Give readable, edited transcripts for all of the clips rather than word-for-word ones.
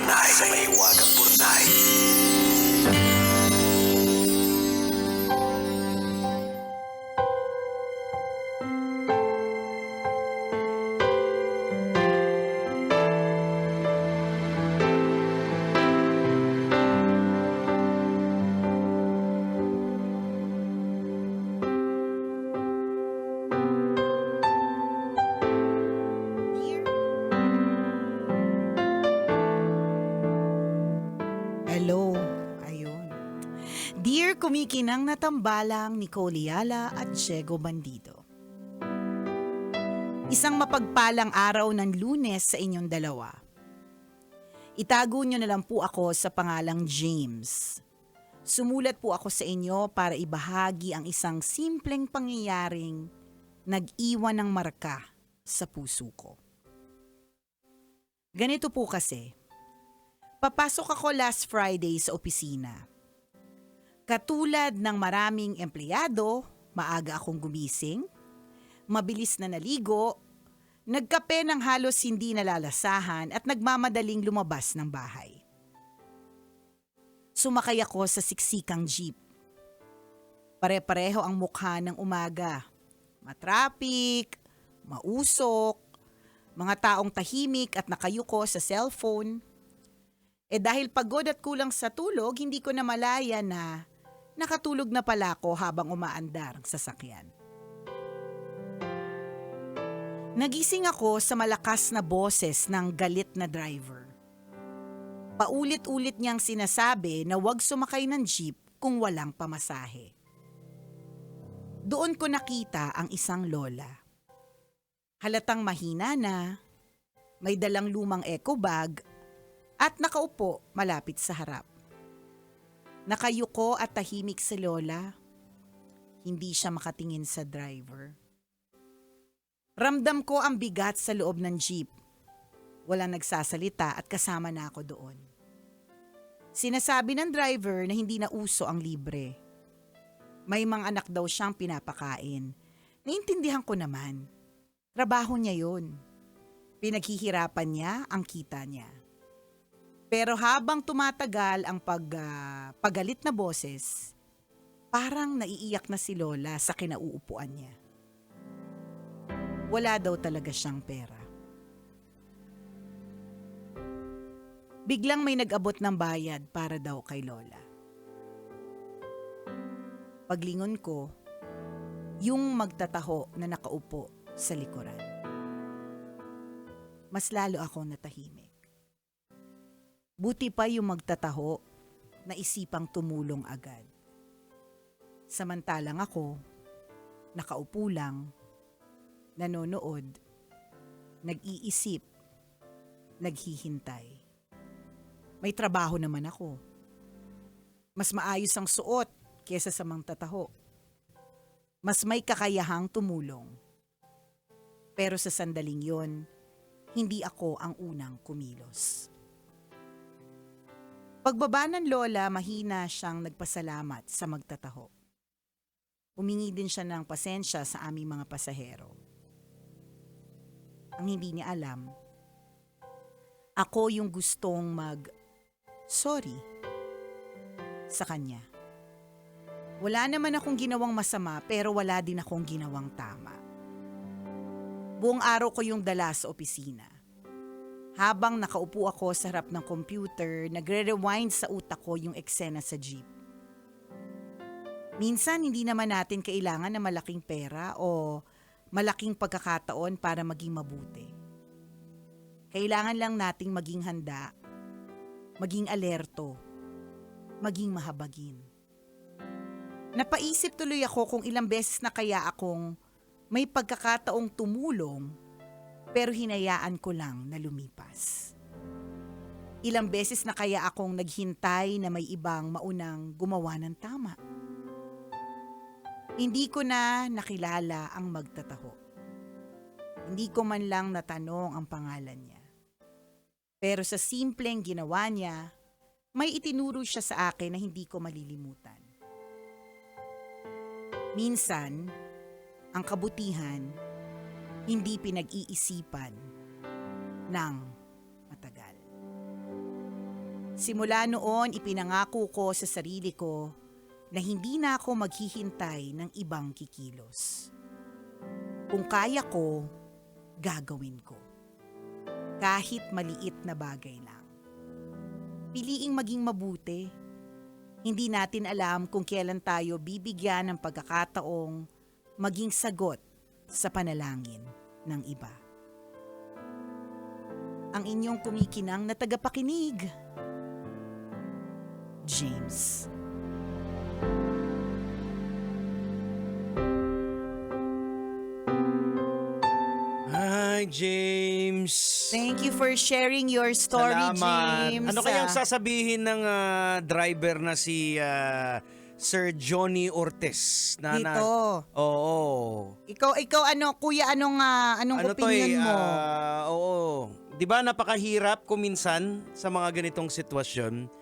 Burnay sa Mahiwagang Burnay. Hello, ayun. Dear kumikinang na tambalang Nicole Yala at Diego Bandido. Isang mapagpalang araw ng Lunes sa inyong dalawa. Itago niyo na lang po ako sa pangalang James. Sumulat po ako sa inyo para ibahagi ang isang simpleng pangyayaring nag-iwan ng marka sa puso ko. Ganito po kasi. Papasok ako last Friday sa opisina. Katulad ng maraming empleyado, maaga akong gumising, mabilis na naligo, nagkape ng halos hindi nalalasahan at nagmamadaling lumabas ng bahay. Sumakay ako sa siksikang jeep. Pare-pareho ang mukha ng umaga. Matrapik, mausok, mga taong tahimik at nakayuko sa cellphone. Dahil pagod at kulang sa tulog, hindi ko na malaya na nakatulog na pala ako habang umaandar ang sasakyan. Nagising ako sa malakas na boses ng galit na driver. Paulit-ulit niyang sinasabi na huwag sumakay ng jeep kung walang pamasahe. Doon ko nakita ang isang lola. Halatang mahina na, may dalang lumang eco bag, at nakaupo malapit sa harap. Nakayuko at tahimik si Lola. Hindi siya makatingin sa driver. Ramdam ko ang bigat sa loob ng jeep. Walang nagsasalita at kasama na ako doon. Sinasabi ng driver na hindi na uso ang libre. May mga anak daw siyang pinapakain. Naintindihan ko naman. Trabaho niya yun. Pinaghihirapan niya ang kita niya. Pero habang tumatagal ang pagalit na boses, parang naiiyak na si Lola sa kinauupuan niya. Wala daw talaga siyang pera. Biglang may nag-abot ng bayad para daw kay Lola. Paglingon ko, yung magtataho na nakaupo sa likuran. Mas lalo akong natahimik. Buti pa yung magtataho na isipang tumulong agad. Samantalang ako, nakaupo lang, nanonood, nag-iisip, naghihintay. May trabaho naman ako. Mas maayos ang suot kesa sa magtataho. Mas may kakayahang tumulong. Pero sa sandaling yon, hindi ako ang unang kumilos. Pagbaba ng Lola, mahina siyang nagpasalamat sa magtataho. Humingi din siya ng pasensya sa aming mga pasahero. Ang hindi niya alam, ako yung gustong sorry sa kanya. Wala naman akong ginawang masama pero wala din akong ginawang tama. Buong araw ko yung dala sa opisina. Habang nakaupo ako sa harap ng computer, nagre-rewind sa utak ko yung eksena sa jeep. Minsan hindi naman natin kailangan ng malaking pera o malaking pagkakataon para maging mabuti. Kailangan lang nating maging handa, maging alerto, maging mahabagin. Napaisip tuloy ako kung ilang beses na kaya akong may pagkakataong tumulong pero hinayaan ko lang na lumipas. Ilang beses na kaya akong naghintay na may ibang maunang gumawa ng tama. Hindi ko na nakilala ang magtataho. Hindi ko man lang natanong ang pangalan niya. Pero sa simpleng ginawa niya, may itinuro siya sa akin na hindi ko malilimutan. Minsan, ang kabutihan, hindi pinag-iisipan ng matagal. Simula noon, ipinangako ko sa sarili ko na hindi na ako maghihintay ng ibang kikilos. Kung kaya ko, gagawin ko. Kahit maliit na bagay lang. Piliing maging mabuti. Hindi natin alam kung kailan tayo bibigyan ng pagkakataong maging sagot sa panalangin ng iba. Ang inyong kumikinang na tagapakinig, James. Hi, James. Thank you for sharing your story, Salamat. James. Ano kayang sasabihin ng driver na si Sir Johnny Ortiz? Dito. Oo. Ikaw ano, kuya, anong opinion mo? Oo. 'Di ba napakahirap kuminsan sa mga ganitong sitwasyon?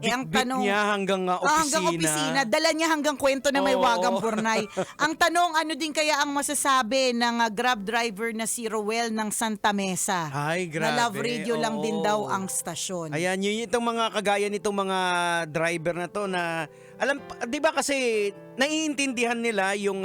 Ang Bit tanong, niya hanggang opisina. hanggang opisina, dala niya hanggang kwento na may Oo. wagang burnay. Ang tanong, ano din kaya ang masasabi ng Grab driver na si Roel ng Santa Mesa? Ay, grabe. Na Love Radio lang din Oo. daw ang stasyon. Ayan, yun itong mga kagaya nitong mga driver na to na alam, 'di ba kasi naiintindihan nila yung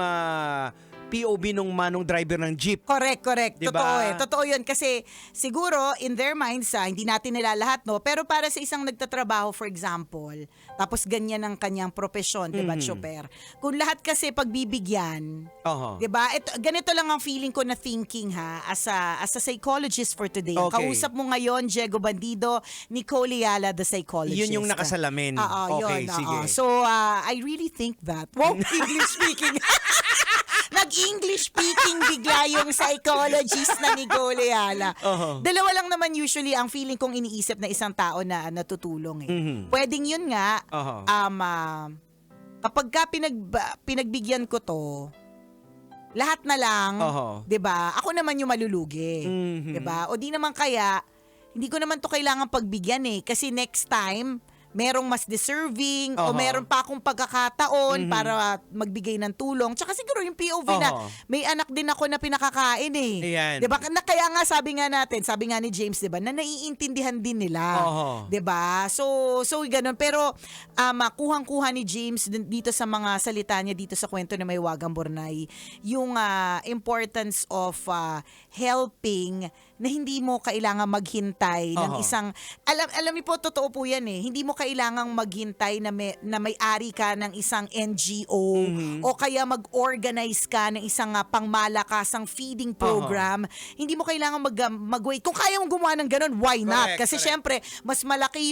POV nung manong driver ng jeep. Correct. Diba? Totoo yun. Kasi siguro, in their minds, hindi natin nila lahat, no? Pero para sa isang nagtatrabaho, for example, tapos ganyan ang kanyang profesyon, diba, chopper? Kung lahat kasi pagbibigyan, Oho. diba? Ganito lang ang feeling ko na thinking, ha? As a psychologist for today. Ang Okay. kausap mo ngayon, Diego Bandido, Nicole Yala, the psychologist. Yun yung nakasalamin. Oo, Okay, yun. sige. So, I really think that. Wow, English speaking. Nag-English speaking bigla yung psychologist na ni Goleala. Uh-huh. Dalawa lang naman usually ang feeling kong iniisip na isang tao na natutulong eh. Mhm. Pwedeng yun nga, Uh-huh. kapag ka pinagbigyan ko to, lahat na lang, Uh-huh. 'di ba? Ako naman yung malulugi. Mhm. 'Di ba? O di naman kaya, hindi ko naman to kailangan pagbigyan eh. Kasi next time, merong mas deserving o Oho. meron pa akong pagkakataon para magbigay ng tulong. Tsaka siguro yung POV na Oho. may anak din ako na pinakakain eh. Ayan. 'Di ba? Kaya nga sabi nga ni James, 'di ba, na naiintindihan din nila. Oho. 'Di ba? So ganun, pero kuhang-kuha ni James dito sa mga salita niya dito sa kwento na may wagang burnay, yung importance of helping na hindi mo kailangan maghintay ng Oho. isang alam niyo po, totoo po 'yan eh. Hindi mo kailangang maghintay na may-ari ka ng isang NGO o kaya mag-organize ka ng isang pangmalakasang feeding program. Hindi mo kailangan mag-wait. Kung kaya mong gumawa ng ganun, why not? Correct, Kasi correct. syempre, mas malaki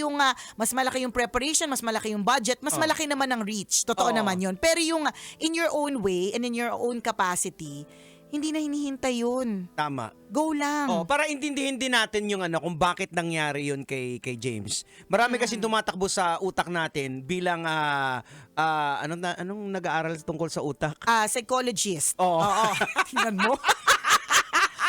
yung preparation, mas malaki yung budget, mas malaki naman ang reach. Totoo Oo. naman 'yun. Pero yung in your own way and in your own capacity, hindi na hinihintay 'yun. Tama. Go lang. Para intindihin din natin yung kung bakit nangyari yun kay James. Marami kasing tumatakbo sa utak natin bilang anong nag-aaral tungkol sa utak? Psychologist. Oo. Oo. Tingnan mo.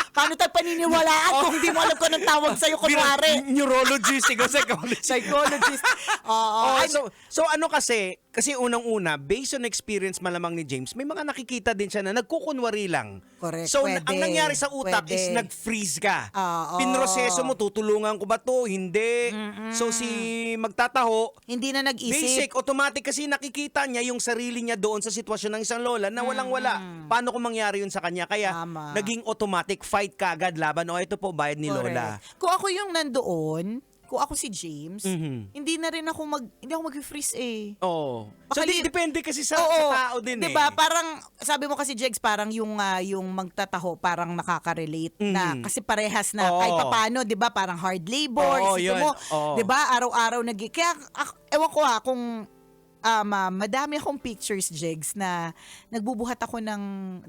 Paano tayo paniniwalaan kung hindi mo alam kung anong tawag sa'yo kunwari? Neurologist, ikaw psychologist. Psychologist. Oo. So ano kasi unang-una, based on experience malamang ni James, may mga nakikita din siya na nagkukunwari lang. Correct. So Pwede. ang nangyari sa utak is Pwede. nag-freeze ka. Oo. Pinroseso mo, tutulungan ko ba to? Hindi. So si magtataho, Hindi na nag-isip. basic, automatic kasi nakikita niya yung sarili niya doon sa sitwasyon ng isang lola na walang-wala. Paano kung mangyari yun sa kanya? Kaya Tama. naging automatic fight kagad laban. O ito po, bayad ni lola. Correct. Kung ako yung nandoon, kung ako si James, Mhm. hindi ako mag-freeze eh. Oo. So Bakali- depende kasi sa Oo. tao din eh. Diba? Parang, sabi mo kasi, Jegs, parang yung magtataho, parang nakaka-relate na. Kasi parehas na, Oo. kahit papano, diba? Parang hard labor, Oo, isipin yun. mo, Oo. diba? Araw-araw kaya, ewan ko kung madami akong pictures, Jegs, na nagbubuhat ako ng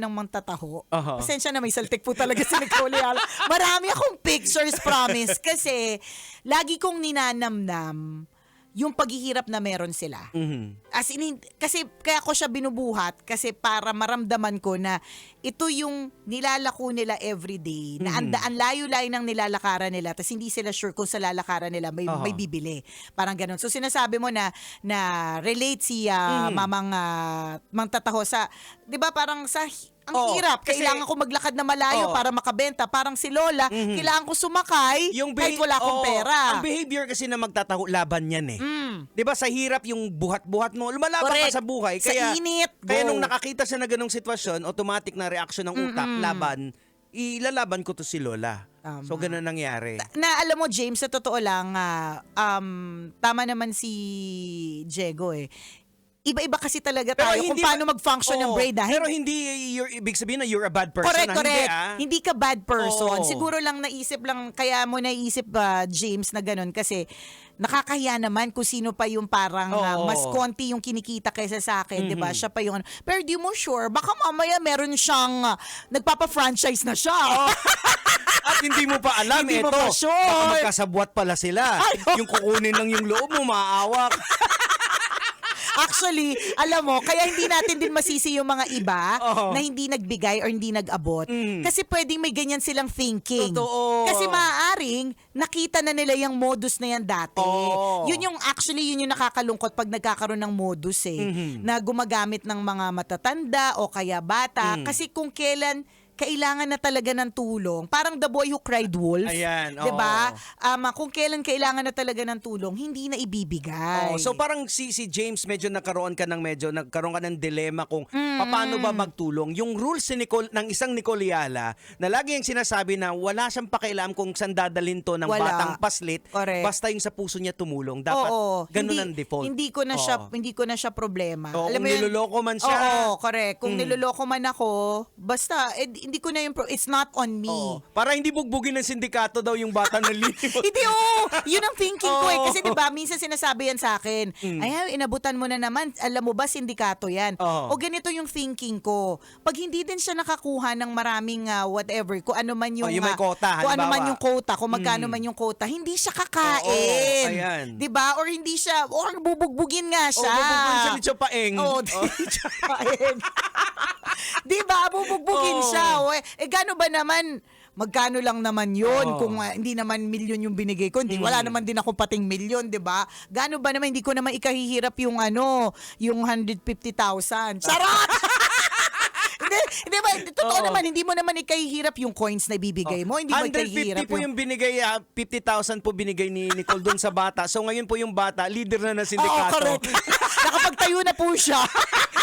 mangtataho. Aha. Pasensya na, may saltik po talaga si Nicole Yala. Marami akong pictures, promise. Kasi, lagi kong ninanamnam yung paghihirap na meron sila. Mhm. As in, kasi kaya ko siya binubuhat kasi para maramdaman ko na ito yung nilalako nila everyday, na ang layo-layo ng nilalakaran nila, tapos hindi sila sure kung sa lalakaran nila may bibili. Parang ganun. So sinasabi mo na relate si Mamang Mangtataho sa, 'di ba, parang sa ang Oo, hirap. kasi- Kailangan ko maglakad na malayo Oo. para makabenta. Parang si Lola, kailangan ko sumakay kahit wala akong oo, pera. Ang behavior kasi na magtataho, laban yan eh. 'Di ba sa hirap yung buhat-buhat mo, lumalaban Correct. ka sa buhay. Sa Kaya, init, Kaya go. nung nakakita siya na ganong sitwasyon, automatic na reaksyon ng utak, laban, ilalaban ko to si Lola. Tama. So ganun nangyari. Na alam mo, James, sa totoo lang, tama naman si Diego eh. Iba-iba kasi talaga tayo kung paano mag-function ng Oo, brain. Pero hindi ibig sabihin na you're a bad person. Correct, ah. correct. Hindi, Hindi ka bad person. Oo. Siguro lang naisip lang, kaya mo naisip, James, na ganun kasi nakakahiya naman kung sino pa yung parang Oo. mas konti yung kinikita kaysa sa akin, di ba? Siya pa yung ano. Pero di mo sure, baka mamaya meron siyang nagpapa-franchise na siya. At hindi mo pa alam, Hindi mo eto, pa sure. baka magkasabwat pala sila. Yung kukunin lang yung loob mo, maaawak. Actually, alam mo, kaya hindi natin din masisi yung mga iba Oo. na hindi nagbigay or hindi nag-abot. Kasi pwedeng may ganyan silang thinking. Totoo. Kasi maaaring nakita na nila yung modus na yan dati. Oo. Yun yung nakakalungkot pag nagkakaroon ng modus na gumagamit ng mga matatanda o kaya bata. Kasi kung kailan kailangan na talaga ng tulong. Parang The Boy Who Cried Wolf. Ayan, 'Di ba? oo. Kung kailan kailangan na talaga ng tulong, hindi na ibibigay. Oh, so parang si James nagkaroon ka ng dilema kung paano ba magtulong. Yung rules ng isang Nicoliala na lagi yung sinasabi na wala siyang pakialam kung saan dadalhin to ng Wala. batang paslit, Correct. basta yung sa puso niya tumulong. Dapat ganun ang default. Hindi ko na siya problema. Oo, Alam kung mo yun? niloloko man siya. Oo, correct. Kung niloloko man ako, basta hindi ko na yung it's not on me. Oo. Para hindi bugbugin ng sindikato daw yung bata na lilimot. Hindi, yun ang thinking ko eh. Oo. Kasi diba, minsan sinasabi yan sa akin, ay, inabutan mo na naman, alam mo ba, sindikato yan. Oo. O ganito yung thinking ko. Pag hindi din siya nakakuha ng maraming whatever, kung ano man yung, yung may quota, kung ano halimbawa. man yung quota, kung magkano man yung quota, hindi siya Oo, kakain. ayan. Diba? Or hindi siya, or bubugbugin nga siya. bugbugin siya ni Chopaeng. Oo, paeng. Diba? Bubugbugin siya. Gano ba naman, magkano lang naman yun Oo. kung hindi naman milyon yung binigay ko. Hindi, wala naman din ako pating milyon, di ba? Gano ba naman, hindi ko naman ikahihirap yung yung 150,000. Charot! Hindi ba, totoo Oo. naman, hindi mo naman ikahihirap yung coins na ibibigay mo. Hindi mo 150 ikahihirap po yung binigay, 50,000 po binigay ni Nicole doon sa bata. So ngayon po yung bata, leader na ng Oo, sindikato. correct. Nakapagtayo na po siya.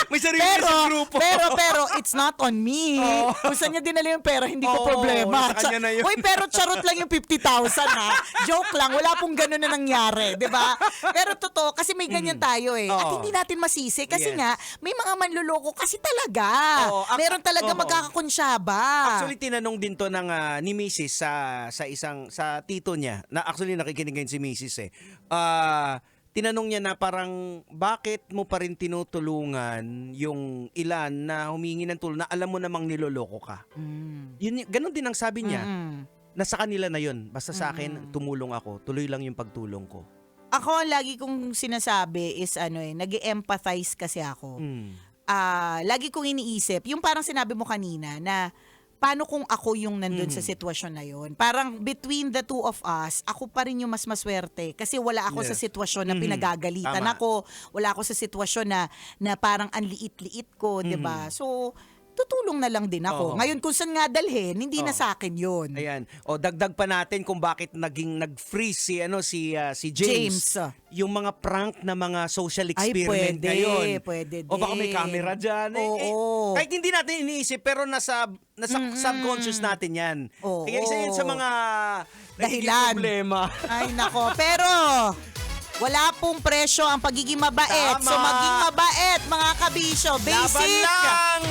May sarili na sa grupo. pero, it's not on me. Oo. Kung saan niya dinala yung pera, hindi ko Oo, problema. sa kanya na yun. Uy, pero charot lang yung 50,000 ha. Joke lang, wala pong ganun na nangyari, di ba? Pero totoo, kasi may ganyan tayo eh. At Oo. hindi natin masisi kasi Yes. nga, may mga manluloko kasi talaga. Oo, Meron talaga oo. magkakakonsyaba. Actually, tinanong din to ng ni Mrs. sa tito niya. Na actually nakikinig ngayon si Mrs. eh. Tinanong niya na parang bakit mo pa rin tinutulungan yung ilan na humingi ng tulong na alam mo namang niloloko ka. Ganun din ang sabi niya. Nasa kanila na yun. Basta sa akin, tumulong ako. Tuloy lang yung pagtulong ko. Ako, ang lagi kong sinasabi is nag-empathize kasi ako. Lagi kong iniisip, yung parang sinabi mo kanina na paano kung ako yung nandun sa sitwasyon na yun? Parang between the two of us, ako pa rin yung mas maswerte kasi wala ako sa Yes. sitwasyon na pinagagalitan Tama. ako. Wala ako sa sitwasyon na parang ang liit-liit ko, 'di ba? So, tutulong na lang din ako. Oo. Ngayon, kung saan nga dalhin, hindi na sa akin yun. Ayan. O dagdag pa natin kung bakit nag-freeze si James. Yung mga prank na mga social experiment pwede, ngayon. pwede O baka may din. camera dyan. Oo. Kahit hindi natin iniisip, pero nasa subconscious natin yan. Oo. Kaya isa yun sa mga nagiging Dahilan. problema. Ay, nako. Pero, wala pong presyo ang pagiging mabait. Tama. So, maging mabait, mga kabisyo. Laban Basic. lang!